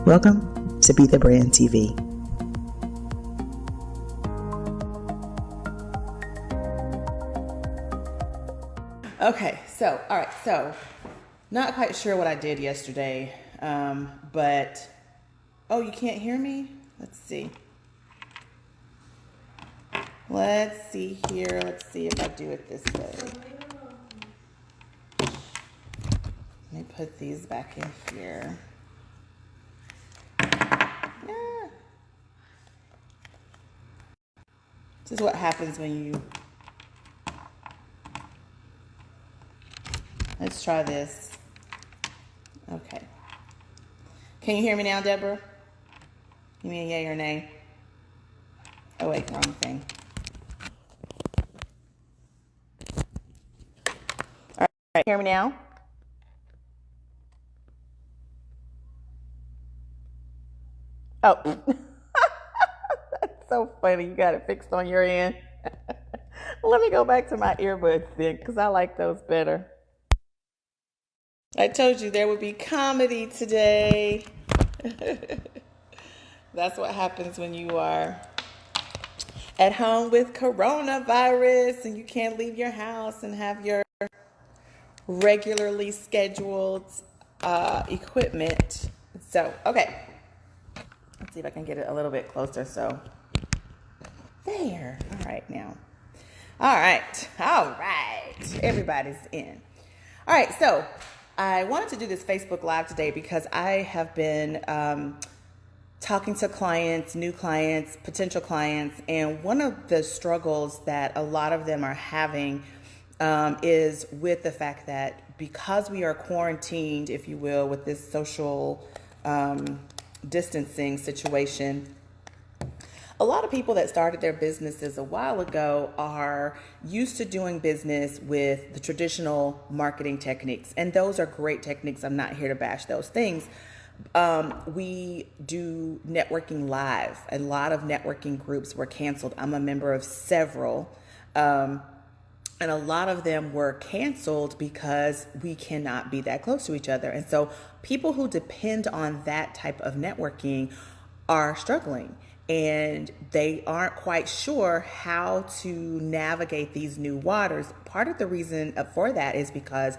Welcome to Be the Brand TV. Okay, so not quite sure what I did yesterday, but, oh, you can't hear me? Let's see here. Let's see if I do it this way. Let me put these back in here. Yeah. This is what happens when you... Let's try this. Okay. Can you hear me now, Deborah? Give me a yay or nay. Oh, wait, wrong thing. All right, hear me now? Oh, that's so funny. You got it fixed on your end. Let me go back to my earbuds then, because I like those better. I told you there would be comedy today. That's what happens when you are at home with coronavirus and you can't leave your house and have your regularly scheduled equipment. So, okay. Let's see if I can get it a little bit closer. So, there. All right, now. All right. Everybody's in. All right, so I wanted to do this Facebook Live today because I have been talking to clients, new clients, potential clients, and one of the struggles that a lot of them are having is with the fact that because we are quarantined, if you will, with this social distancing situation, a lot of people that started their businesses a while ago are used to doing business with the traditional marketing techniques. And those are great techniques. I'm not here to bash those things. We do networking live. A lot of networking groups were canceled. I'm a member of several. And a lot of them were canceled because we cannot be that close to each other. And so people who depend on that type of networking are struggling. And they aren't quite sure how to navigate these new waters. Part of the reason for that is because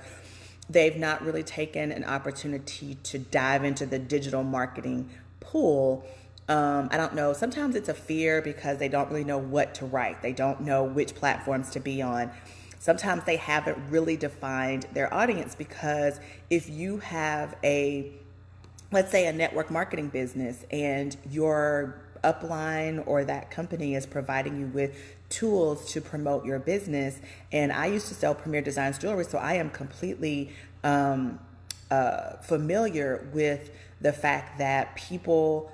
they've not really taken an opportunity to dive into the digital marketing pool. I don't know. Sometimes it's a fear because they don't really know what to write. They don't know which platforms to be on. Sometimes they haven't really defined their audience because if you have let's say a network marketing business and your upline or that company is providing you with tools to promote your business. And I used to sell Premier Designs jewelry, so I am completely familiar with the fact that people,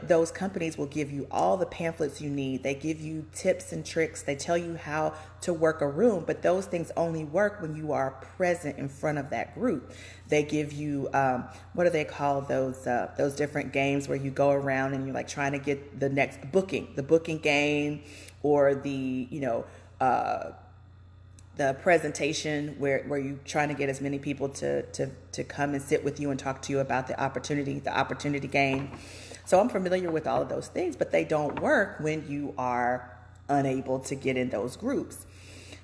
those companies will give you all the pamphlets you need. They give you tips and tricks. They tell you how to work a room, but those things only work when you are present in front of that group. They give you, what do they call those different games where you go around and you're like trying to get the next the booking game, or the presentation where you're trying to get as many people to come and sit with you and talk to you about the opportunity game. So I'm familiar with all of those things, but they don't work when you are unable to get in those groups.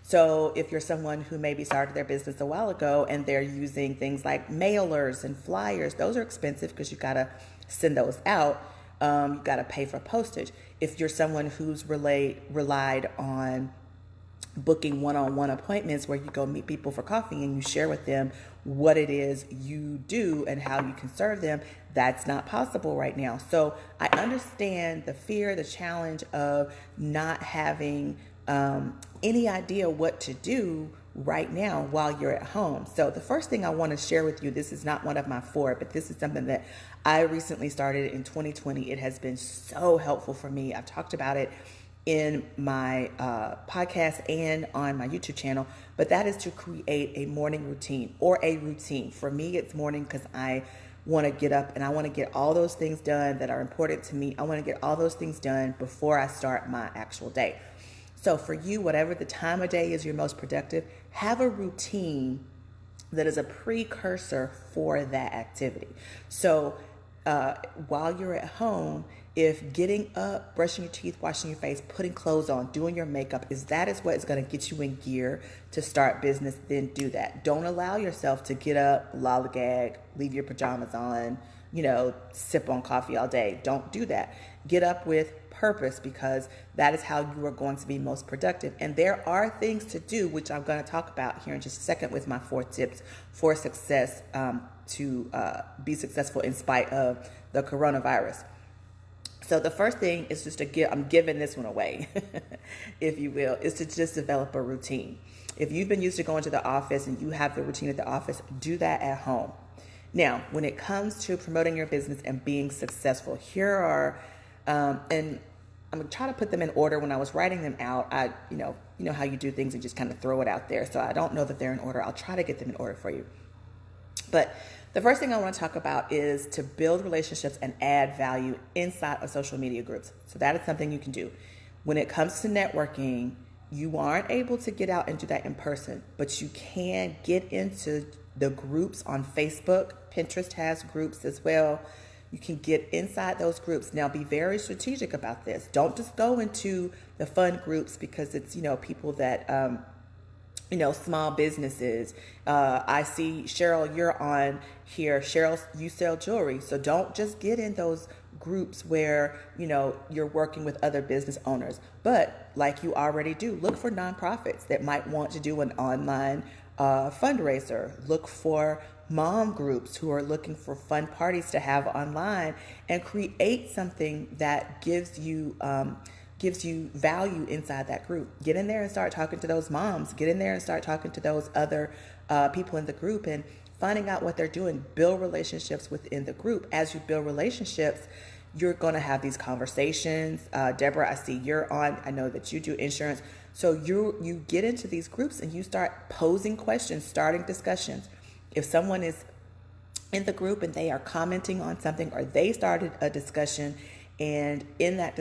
So if you're someone who maybe started their business a while ago and they're using things like mailers and flyers, those are expensive because you got to send those out. You got to pay for postage. If you're someone who's relied on booking one-on-one appointments where you go meet people for coffee and you share with them what it is you do and how you can serve them, that's not possible right now. So I understand the fear, the challenge of not having any idea what to do right now while you're at home. So the first thing I want to share with you, this is not one of my four, but this is something that I recently started in 2020. It has been so helpful for me. I've talked about it in my podcast and on my YouTube channel, but that is to create a morning routine or a routine. For me, it's morning because I want to get up and I want to get all those things done that are important to me. I want to get all those things done before I start my actual day. So for you, whatever the time of day is you're most productive, have a routine that is a precursor for that activity. So while you're at home, if getting up, brushing your teeth, washing your face, putting clothes on, doing your makeup, is what is going to get you in gear to start business, then do that. Don't allow yourself to get up, lollygag, leave your pajamas on, sip on coffee all day. Don't do that. Get up with purpose, because that is how you are going to be most productive. And there are things to do, which I'm going to talk about here in just a second with my 4 tips for success, to be successful in spite of the coronavirus. So the first thing is just I'm giving this one away, if you will, is to just develop a routine. If you've been used to going to the office and you have the routine at the office, do that at home. Now, when it comes to promoting your business and being successful, here are, and I'm going to try to put them in order. When I was writing them out, you know how you do things and just kind of throw it out there. So I don't know that they're in order. I'll try to get them in order for you. But the first thing I want to talk about is to build relationships and add value inside of social media groups. So that is something you can do. When it comes to networking, you aren't able to get out and do that in person, but you can get into the groups on Facebook. Pinterest has groups as well. You can get inside those groups. Now, be very strategic about this. Don't just go into the fun groups because it's, people that, small businesses. I see, Cheryl, you're on here. Cheryl, you sell jewelry. So don't just get in those groups where, you're working with other business owners. But like you already do, look for nonprofits that might want to do an online fundraiser. Look for mom groups who are looking for fun parties to have online, and create something that gives you value inside that group. Get in there and start talking to those moms. Get in there and start talking to those other people in the group and finding out what they're doing. Build relationships within the group. As you build relationships, you're going to have these conversations. Deborah, I see you're on. I know that you do insurance. So you get into these groups and you start posing questions, starting discussions. If someone is in the group and they are commenting on something, or they started a discussion, and in that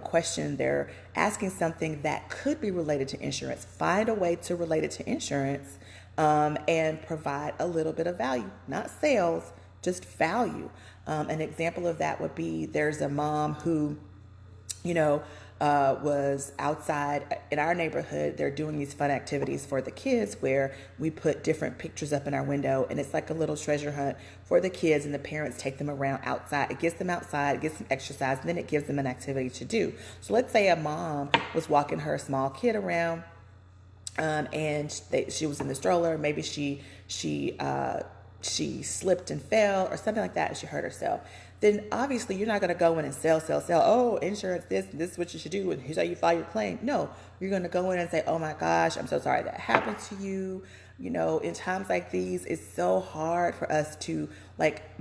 question, they're asking something that could be related to insurance, find a way to relate it to insurance, and provide a little bit of value, not sales, just value. An example of that would be, there's a mom who, was outside in our neighborhood. They're doing these fun activities for the kids where we put different pictures up in our window, and it's like a little treasure hunt for the kids, and the parents take them around outside. It gets them outside, it gets them exercise, and then it gives them an activity to do. So let's say a mom was walking her small kid around, and she was in the stroller. Maybe she slipped and fell or something like that, and she hurt herself. Then obviously you're not going to go in and sell. Oh, insurance, this is what you should do, and here's how you file your claim. No, you're going to go in and say, oh my gosh, I'm so sorry that happened to you. In times like these, it's so hard for us to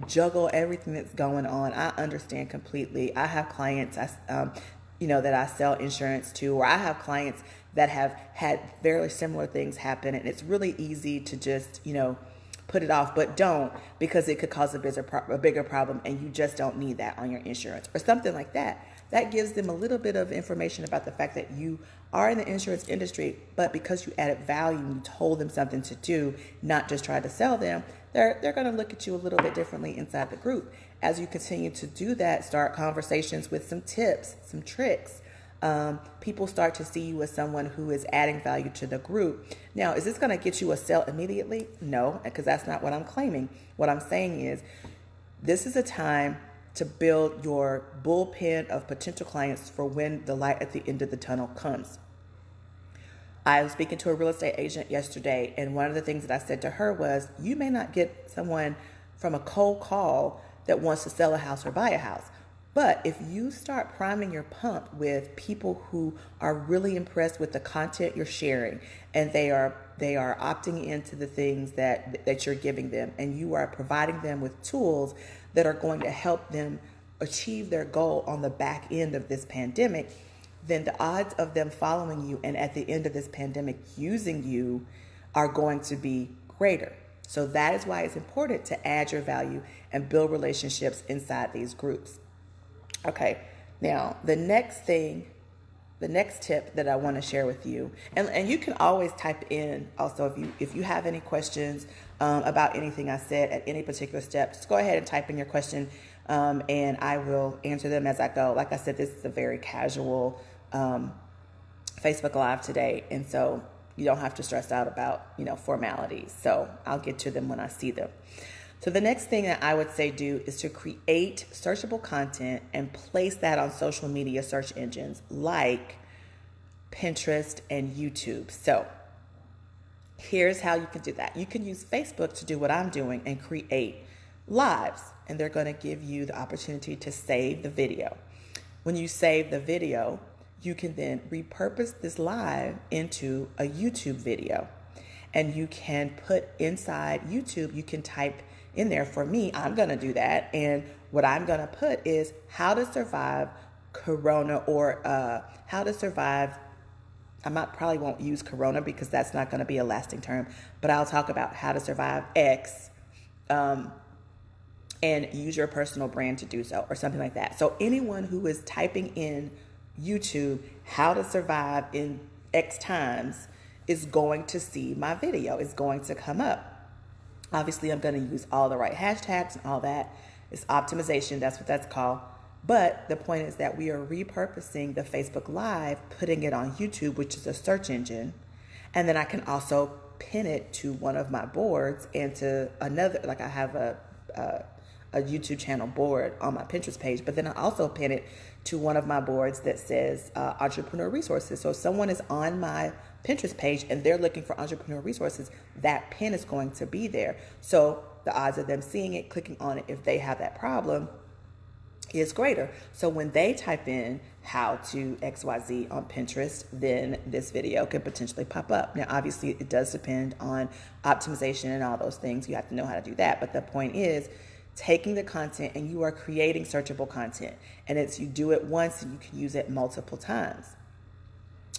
juggle everything that's going on. I understand completely. I have clients, that I sell insurance to, or I have clients that have had very similar things happen, and it's really easy to just, put it off, but don't, because it could cause a bigger problem, and you just don't need that on your insurance or something like that. That gives them a little bit of information about the fact that you are in the insurance industry, but because you added value and you told them something to do, not just try to sell them, they're going to look at you a little bit differently inside the group. As you continue to do that, start conversations with some tips, some tricks. People start to see you as someone who is adding value to the group. Now, is this going to get you a sale immediately? No, because that's not what I'm claiming. What I'm saying is, this is a time to build your bullpen of potential clients for when the light at the end of the tunnel comes. I was speaking to a real estate agent yesterday, and one of the things that I said to her was, you may not get someone from a cold call that wants to sell a house or buy a house. But if you start priming your pump with people who are really impressed with the content you're sharing, and they are opting into the things that you're giving them, and you are providing them with tools that are going to help them achieve their goal on the back end of this pandemic, then the odds of them following you and at the end of this pandemic using you are going to be greater. So that is why it's important to add your value and build relationships inside these groups. Okay, now the next thing the next tip that I want to share with you, and you can always type in also if you have any questions about anything I said at any particular step, just go ahead and type in your question, and I will answer them as I go. Like I said, this is a very casual Facebook Live today, and so you don't have to stress out about formalities. So I'll get to them when I see them. So the next thing that I would say do is to create searchable content and place that on social media search engines like Pinterest and YouTube. So here's how you can do that. You can use Facebook to do what I'm doing and create lives, and they're going to give you the opportunity to save the video. When you save the video, you can then repurpose this live into a YouTube video, and you can put inside YouTube, you can type in there. For me, I'm going to do that, and what I'm going to put is how to survive Corona, or how to survive, probably won't use Corona because that's not going to be a lasting term, but I'll talk about how to survive X, and use your personal brand to do so, or something like that. So anyone who is typing in YouTube, how to survive in X times, is going to see my video, is going to come up. Obviously, I'm going to use all the right hashtags and all that. It's optimization, that's what that's called. But the point is that we are repurposing the Facebook Live, putting it on YouTube, which is a search engine. And then I can also pin it to one of my boards and to another, like I have a YouTube channel board on my Pinterest page, but then I also pin it to one of my boards that says entrepreneur resources. So if someone is on my Pinterest page and they're looking for entrepreneur resources, that pin is going to be there. So the odds of them seeing it, clicking on it, if they have that problem, is greater. So when they type in how to XYZ on Pinterest, then this video could potentially pop up. Now, obviously, it does depend on optimization and all those things. You have to know how to do that. But the point is, taking the content and you are creating searchable content. And it's you do it once and you can use it multiple times.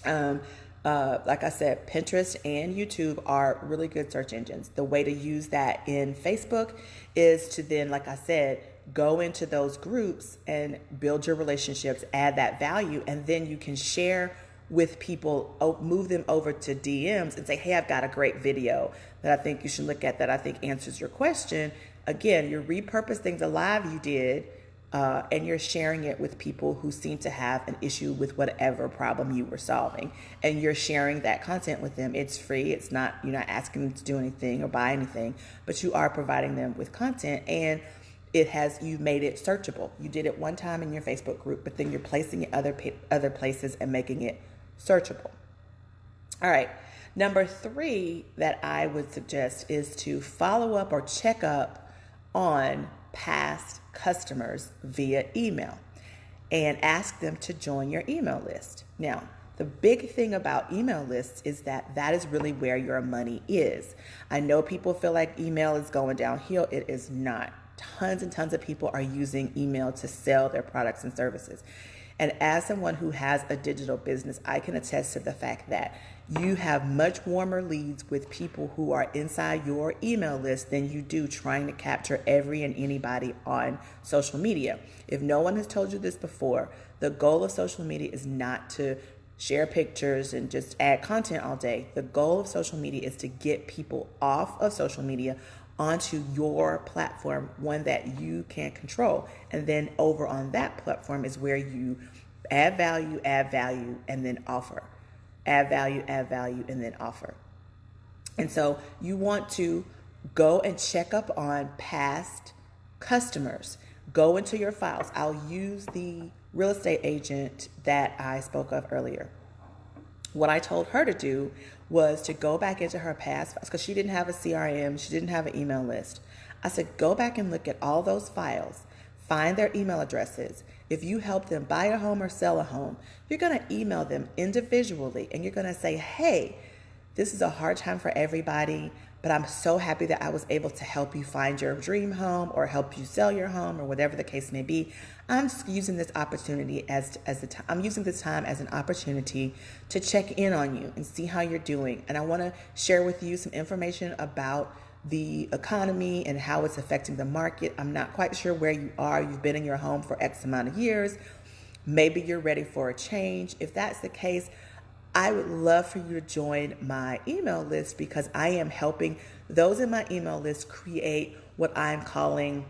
Like I said, Pinterest and YouTube are really good search engines. The way to use that in Facebook is to then, like I said, go into those groups and build your relationships, add that value, and then you can share with people, move them over to DMs and say, hey, I've got a great video that I think you should look at that I think answers your question. Again, you're repurposing the live you did, and you're sharing it with people who seem to have an issue with whatever problem you were solving. And you're sharing that content with them. It's free. It's not, you're not asking them to do anything or buy anything, but you are providing them with content, and you've made it searchable. You did it one time in your Facebook group, but then you're placing it other places and making it searchable. All right. Number 3 that I would suggest is to follow up or check up on past customers via email and ask them to join your email list. Now, the big thing about email lists is that is really where your money is. I know people feel like email is going downhill. It is not. Tons and tons of people are using email to sell their products and services. And as someone who has a digital business, I can attest to the fact that you have much warmer leads with people who are inside your email list than you do trying to capture every and anybody on social media. If no one has told you this before, the goal of social media is not to share pictures and just add content all day. The goal of social media is to get people off of social media onto your platform, one that you can control. And then over on that platform is where you add value, and then offer. Add value, and then offer. And so you want to go and check up on past customers. Go into your files. I'll use the real estate agent that I spoke of earlier. What I told her to do was to go back into her past files, because she didn't have a CRM, she didn't have an email list. I said, go back and look at all those files, find their email addresses. If you help them buy a home or sell a home, you're going to email them individually, and you're going to say, hey, this is a hard time for everybody, but I'm so happy that I was able to help you find your dream home or help you sell your home or whatever the case may be. I'm just using this opportunity I'm using this time as an opportunity to check in on you and see how you're doing. And I want to share with you some information about the economy and how it's affecting the market. I'm not quite sure where you are. You've been in your home for X amount of years, Maybe you're ready for a change. If that's the case, I would love for you to join my email list, because I am helping those in my email list create what I'm calling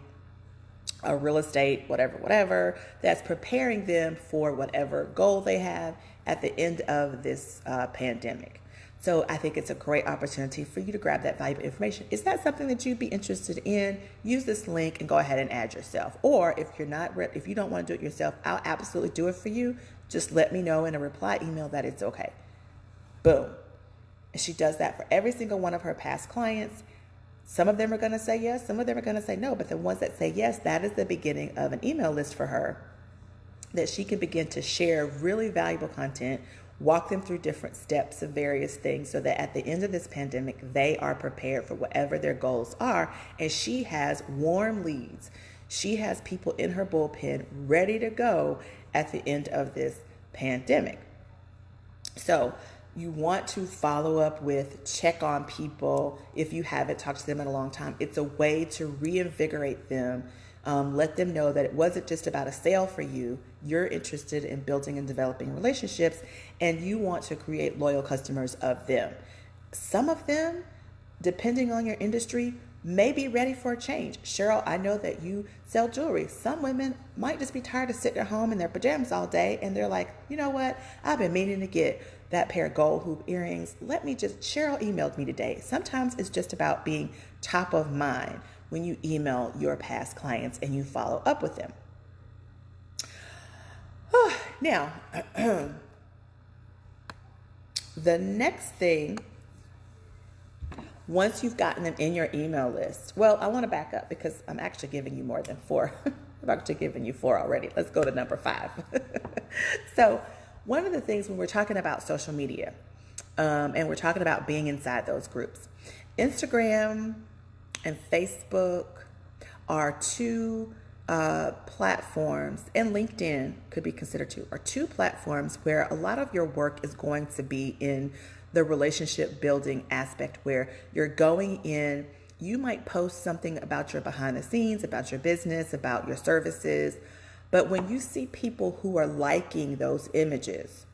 a real estate, whatever, that's preparing them for whatever goal they have at the end of this pandemic. So I think it's a great opportunity for you to grab that valuable information. Is that something that you'd be interested in? Use this link and go ahead and add yourself. Or if if you don't want to do it yourself, I'll absolutely do it for you. Just let me know in a reply email that it's okay. Boom. And she does that for every single one of her past clients. Some of them are going to say yes, some of them are going to say no, but the ones that say yes, that is the beginning of an email list for her that she can begin to share really valuable content, walk them through different steps of various things, so that at the end of this pandemic, they are prepared for whatever their goals are. And she has warm leads. She has people in her bullpen ready to go at the end of this pandemic. So you want to follow up with, check on people if you haven't talked to them in a long time. It's a way to reinvigorate them. Let them know that it wasn't just about a sale for you. You're interested in building and developing relationships, and you want to create loyal customers of them. Some of them, depending on your industry, may be ready for a change. Cheryl, I know that you sell jewelry. Some women might just be tired of sitting at home in their pajamas all day, and they're like, you know what? I've been meaning to get that pair of gold hoop earrings. Cheryl emailed me today. Sometimes it's just about being top of mind when you email your past clients and you follow up with them. Now, the next thing, once you've gotten them in your email list, well, I want to back up because I'm actually giving you more than 4. I've actually given you 4 already. Let's go to number 5. So one of the things when we're talking about social media, and we're talking about being inside those groups, Instagram and Facebook are 2 platforms, and LinkedIn could be considered too, are 2 platforms where a lot of your work is going to be in the relationship building aspect, where you're going in, you might post something about your behind the scenes, about your business, about your services. But when you see people who are liking those images,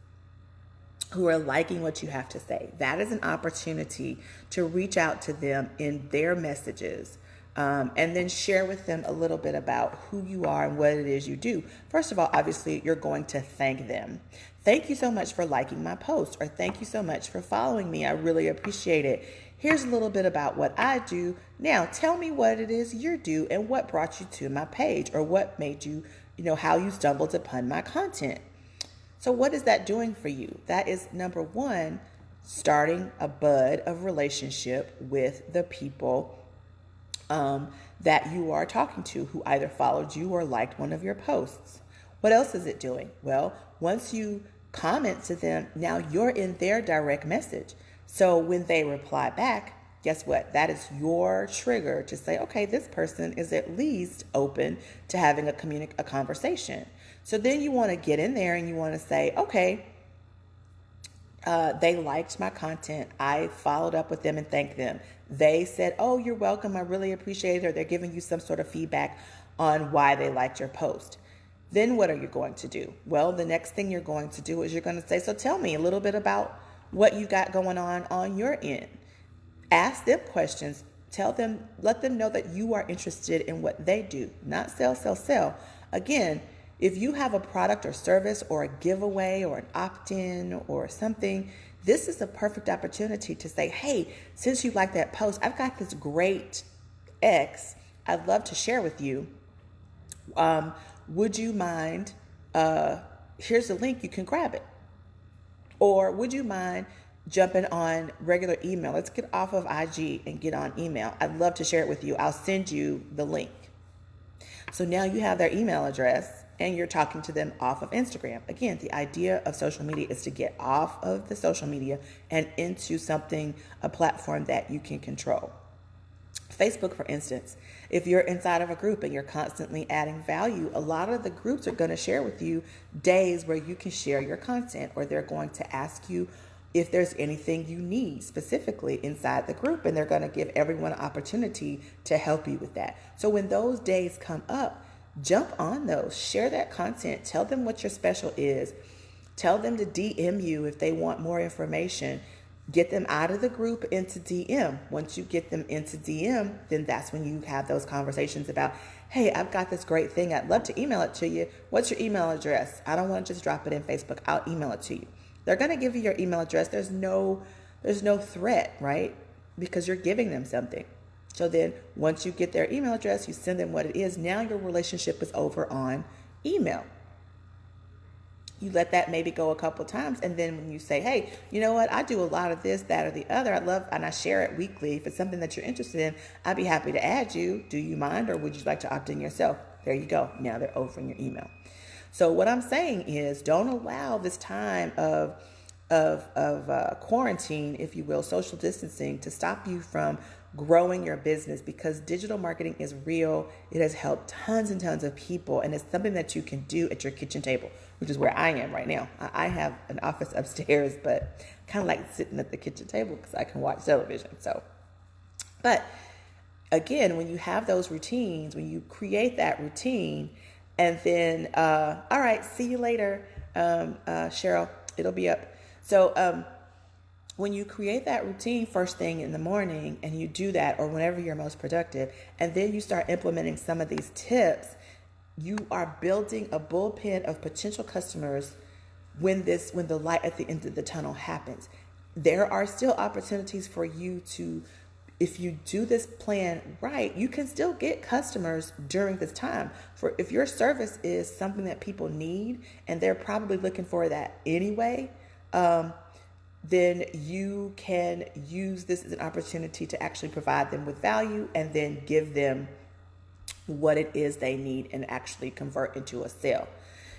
who are liking what you have to say, that is an opportunity to reach out to them in their messages, and then share with them a little bit about who you are and what it is you do. First of all, obviously, you're going to thank them. Thank you so much for liking my post, or thank you so much for following me. I really appreciate it. Here's a little bit about what I do. Now, tell me what it is you do and what brought you to my page, or what made you, how you stumbled upon my content. So what is that doing for you? That is, number 1, starting a bud of relationship with the people that you are talking to, who either followed you or liked one of your posts. What else is it doing? Well, once you comment to them, now you're in their direct message. So when they reply back, guess what? That is your trigger to say, okay, this person is at least open to having a conversation. So then you want to get in there and you want to say, okay, they liked my content. I followed up with them and thanked them. They said, oh, you're welcome. I really appreciate it. Or they're giving you some sort of feedback on why they liked your post. Then what are you going to do? Well, the next thing you're going to do is you're going to say, so tell me a little bit about what you got going on your end. Ask them questions. Let them know that you are interested in what they do, not sell. Again, if you have a product or service or a giveaway or an opt-in or something, this is a perfect opportunity to say, hey, since you like that post, I've got this great X I'd love to share with you. Would you mind, here's a link, you can grab it. Or would you mind jumping on regular email? Let's get off of IG and get on email. I'd love to share it with you. I'll send you the link. So now you have their email address and you're talking to them off of Instagram. Again, the idea of social media is to get off of the social media and into a platform that you can control. Facebook, for instance, if you're inside of a group and you're constantly adding value, a lot of the groups are going to share with you days where you can share your content, or they're going to ask you if there's anything you need specifically inside the group, and they're going to give everyone an opportunity to help you with that. So when those days come up, jump on those, share that content, tell them what your special is, tell them to DM you if they want more information. Get them out of the group into DM. Once you get them into DM, then that's when you have those conversations about, hey, I've got this great thing. I'd love to email it to you. What's your email address? I don't want to just drop it in Facebook. I'll email it to you. They're going to give you your email address. There's no threat, right? Because you're giving them something. So then once you get their email address, you send them what it is. Now your relationship is over on email. You let that maybe go a couple times. And then when you say, hey, you know what? I do a lot of this, that, or the other. And I share it weekly. If it's something that you're interested in, I'd be happy to add you. Do you mind? Or would you like to opt in yourself? There you go. Now they're over in your email. So what I'm saying is, don't allow this time of quarantine, if you will, social distancing, to stop you from growing your business, because digital marketing is real. It has helped tons and tons of people, and it's something that you can do at your kitchen table, which is where I am right now. I have an office upstairs, but kind of like sitting at the kitchen table because I can watch television. But again, when you have those routines, when you create that routine, and then, all right, see you later, Cheryl, it'll be up. So when you create that routine first thing in the morning, and you do that, or whenever you're most productive, and then you start implementing some of these tips, you are building a bullpen of potential customers when the light at the end of the tunnel happens. There are still opportunities for you to, if you do this plan right, you can still get customers during this time. For if your service is something that people need and they're probably looking for that anyway, then you can use this as an opportunity to actually provide them with value and then give them what it is they need and actually convert into a sale.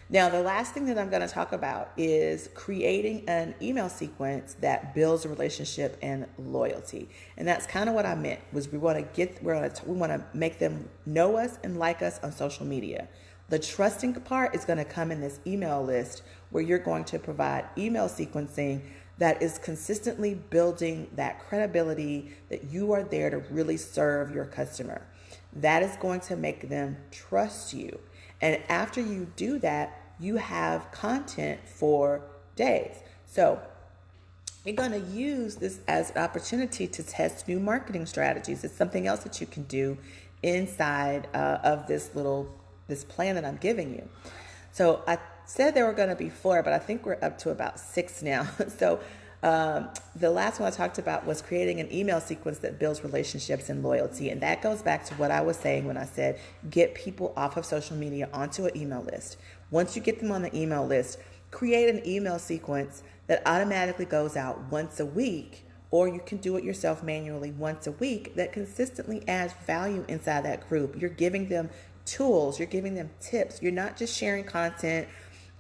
Now, the last thing that I'm going to talk about is creating an email sequence that builds a relationship and loyalty. And that's kind of what I meant, was we want to make them know us and like us on social media. The trusting part is going to come in this email list, where you're going to provide email sequencing that is consistently building that credibility that you are there to really serve your customer. That is going to make them trust you. And after you do that, you have content for days. So you're going to use this as an opportunity to test new marketing strategies. It's something else that you can do inside of this plan that I'm giving you. So I said there were going to be 4, but I think we're up to about 6 now. So the last one I talked about was creating an email sequence that builds relationships and loyalty. And that goes back to what I was saying when I said, get people off of social media onto an email list. Once you get them on the email list, create an email sequence that automatically goes out once a week, or you can do it yourself manually once a week, that consistently adds value inside that group. You're giving them tools, you're giving them tips. You're not just sharing content.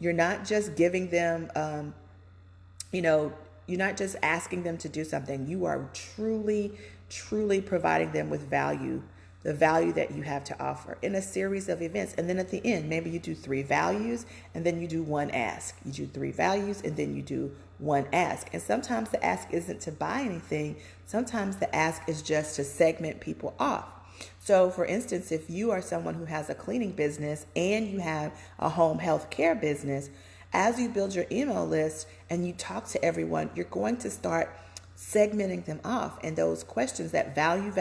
You're not just giving them, you're not just asking them to do something. You are truly, truly providing them with value, the value that you have to offer in a series of events. And then at the end, maybe you do 3 values and then you do 1 ask. You do 3 values and then you do 1 ask. And sometimes the ask isn't to buy anything. Sometimes the ask is just to segment people off. So for instance, if you are someone who has a cleaning business and you have a home health care business, as you build your email list and you talk to everyone, you're going to start segmenting them off. And those questions, that value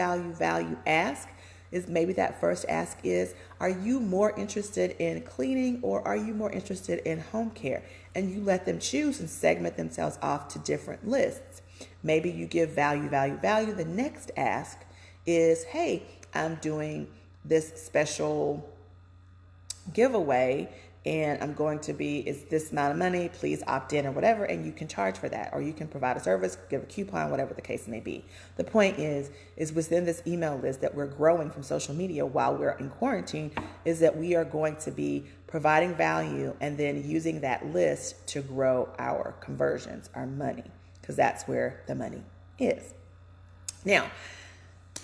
ask, is maybe that first ask is, are you more interested in cleaning or are you more interested in home care? And you let them choose and segment themselves off to different lists. Maybe you give value. The next ask is, hey, I'm doing this special giveaway and I'm going to be, it's this amount of money, please opt in or whatever, and you can charge for that, or you can provide a service, give a coupon, whatever the case may be. The point is within this email list that we're growing from social media while we're in quarantine, is that we are going to be providing value and then using that list to grow our conversions, our money, because that's where the money is. Now,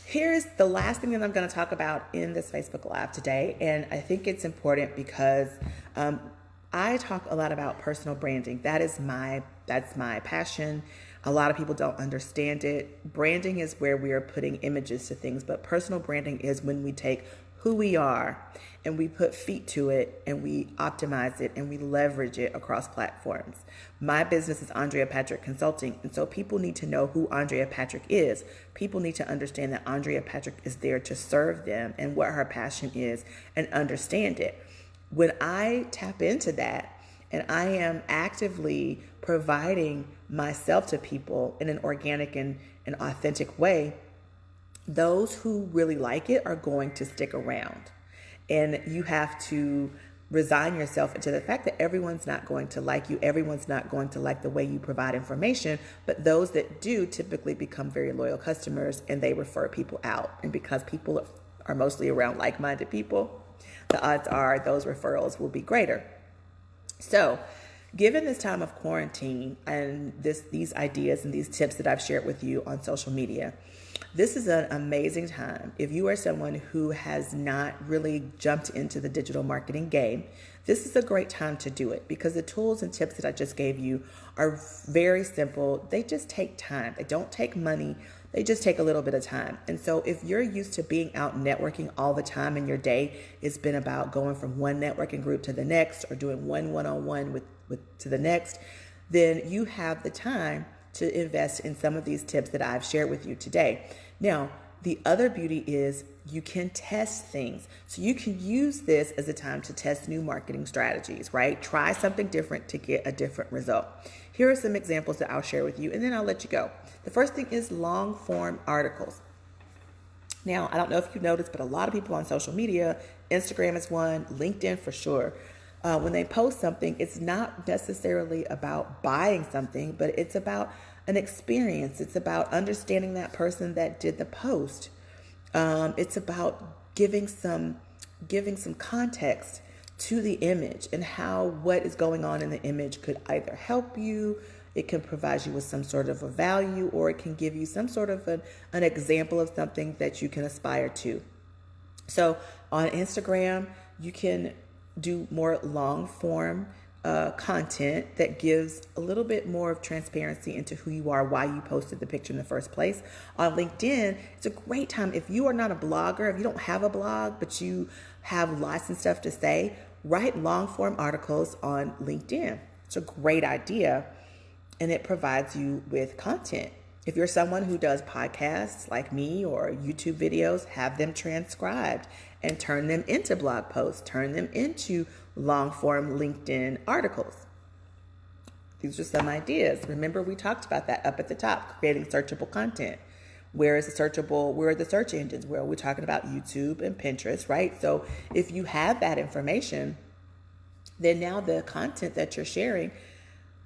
here's the last thing that I'm going to talk about in this Facebook Live today, and I think it's important because I talk a lot about personal branding. That's my passion. A lot of people don't understand it. Branding is where we are putting images to things, but personal branding is when we take who we are, and we put feet to it, and we optimize it, and we leverage it across platforms. My business is Andrea Patrick Consulting, and so people need to know who Andrea Patrick is. People need to understand that Andrea Patrick is there to serve them and what her passion is, and understand it. When I tap into that, and I am actively providing myself to people in an organic and an authentic way, those who really like it are going to stick around. And you have to resign yourself into the fact that everyone's not going to like you. Everyone's not going to like the way you provide information. But those that do typically become very loyal customers, and they refer people out. And because people are mostly around like-minded people, the odds are those referrals will be greater. So given this time of quarantine and these ideas and these tips that I've shared with you on social media, this is an amazing time. If you are someone who has not really jumped into the digital marketing game, this is a great time to do it, because the tools and tips that I just gave you are very simple. They just take time. They don't take money. They just take a little bit of time. And so if you're used to being out networking all the time in your day, it's been about going from one networking group to the next, or doing one-on-one with to the next, then you have the time to invest in some of these tips that I've shared with you today. Now, the other beauty is you can test things. So you can use this as a time to test new marketing strategies, right? Try something different to get a different result. Here are some examples that I'll share with you, and then I'll let you go. The first thing is long form articles. Now, I don't know if you noticed, but a lot of people on social media, Instagram is one, LinkedIn for sure, when they post something, it's not necessarily about buying something, but it's about an experience. It's about understanding that person that did the post. It's about giving some context to the image, and how what is going on in the image could either help you, it can provide you with some sort of a value, or it can give you some sort of an example of something that you can aspire to. So on Instagram, you can do more long form content that gives a little bit more of transparency into who you are, why you posted the picture in the first place. On LinkedIn, it's a great time. If you are not a blogger, if you don't have a blog, but you have lots of stuff to say, write long form articles on LinkedIn. It's a great idea, and it provides you with content. If you're someone who does podcasts like me or YouTube videos, have them transcribed and turn them into blog posts, turn them into long form LinkedIn articles. These are some ideas. Remember, we talked about that up at the top, creating searchable content. Where are the search engines? Well, we're talking about YouTube and Pinterest, right? So if you have that information, then now the content that you're sharing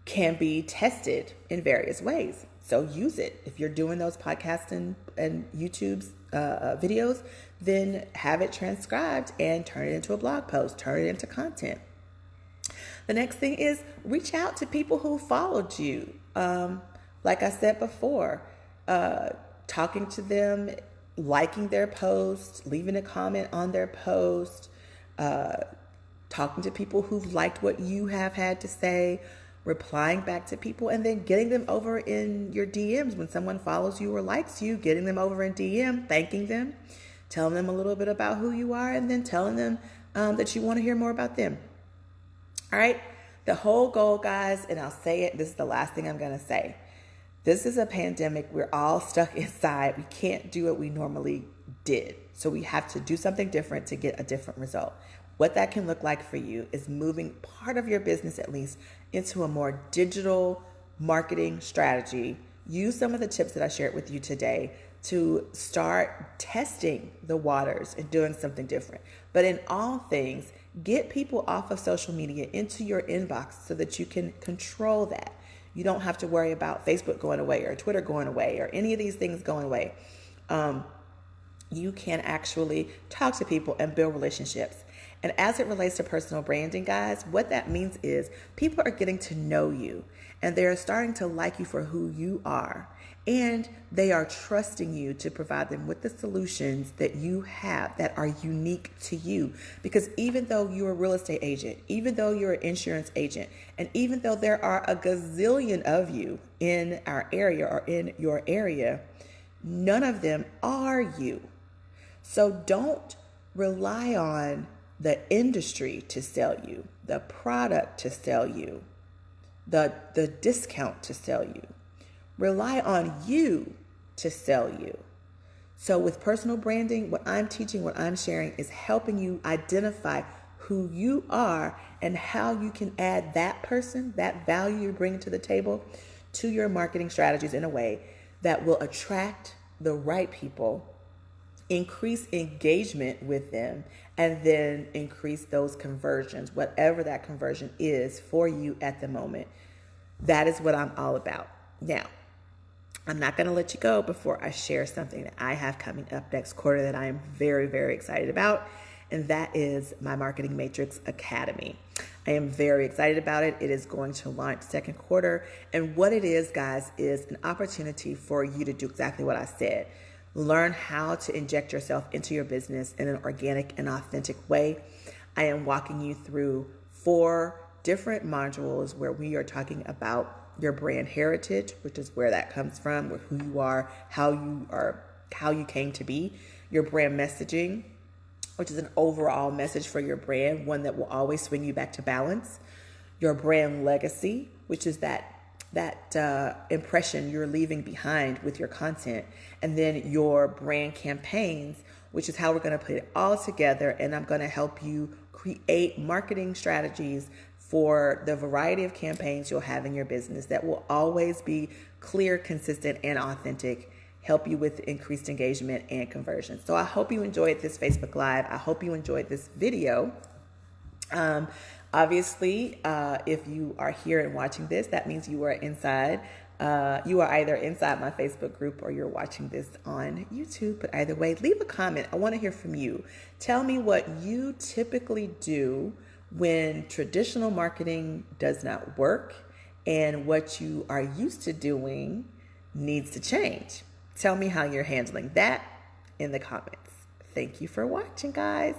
can be tested in various ways. So use it. If you're doing those podcasts and YouTube's videos, then have it transcribed and turn it into a blog post, turn it into content. The next thing is reach out to people who followed you. Like I said before, talking to them, liking their post, leaving a comment on their post, talking to people who've liked what you have had to say, replying back to people, and then getting them over in your DMs when someone follows you or likes you, getting them over in DM, thanking them, telling them a little bit about who you are, and then telling them that you want to hear more about them. All right. The whole goal, guys, and I'll say it, this is the last thing I'm going to say. This is a pandemic. We're all stuck inside. We can't do what we normally did. So we have to do something different to get a different result. What that can look like for you is moving part of your business, at least, into a more digital marketing strategy. Use some of the tips that I shared with you today to start testing the waters and doing something different. But in all things, get people off of social media into your inbox so that you can control that. You don't have to worry about Facebook going away or Twitter going away or any of these things going away. You can actually talk to people and build relationships. And as it relates to personal branding, guys, what that means is people are getting to know you, and they're starting to like you for who you are. And they are trusting you to provide them with the solutions that you have that are unique to you. Because even though you're a real estate agent, even though you're an insurance agent, and even though there are a gazillion of you in our area or in your area, none of them are you. So don't rely on the industry to sell you, the product to sell you, the discount to sell you. Rely on you to sell you. So with personal branding, what I'm teaching, what I'm sharing is helping you identify who you are and how you can add that person, that value you're bringing to the table, to your marketing strategies in a way that will attract the right people, increase engagement with them, and then increase those conversions, whatever that conversion is for you at the moment. That is what I'm all about. Now, I'm not going to let you go before I share something that I have coming up next quarter that I am very, very excited about, and that is my Marketing Matrix Academy. I am very excited about it. It is going to launch second quarter, and what it is, guys, is an opportunity for you to do exactly what I said. Learn how to inject yourself into your business in an organic and authentic way. I am walking you through 4 different modules where we are talking about your brand heritage, which is where that comes from, where who you are, how you came to be, your brand messaging, which is an overall message for your brand, one that will always swing you back to balance, your brand legacy, which is that impression you're leaving behind with your content, and then your brand campaigns, which is how we're going to put it all together, and I'm going to help you create marketing strategies for the variety of campaigns you'll have in your business that will always be clear, consistent, and authentic, help you with increased engagement and conversion. So I hope you enjoyed this Facebook Live. I hope you enjoyed this video. Obviously, if you are here and watching this, that means you are inside. You are either inside my Facebook group or you're watching this on YouTube. But either way, leave a comment. I want to hear from you. Tell me what you typically do when traditional marketing does not work and what you are used to doing needs to change. Tell me how you're handling that in the comments. Thank you for watching, guys.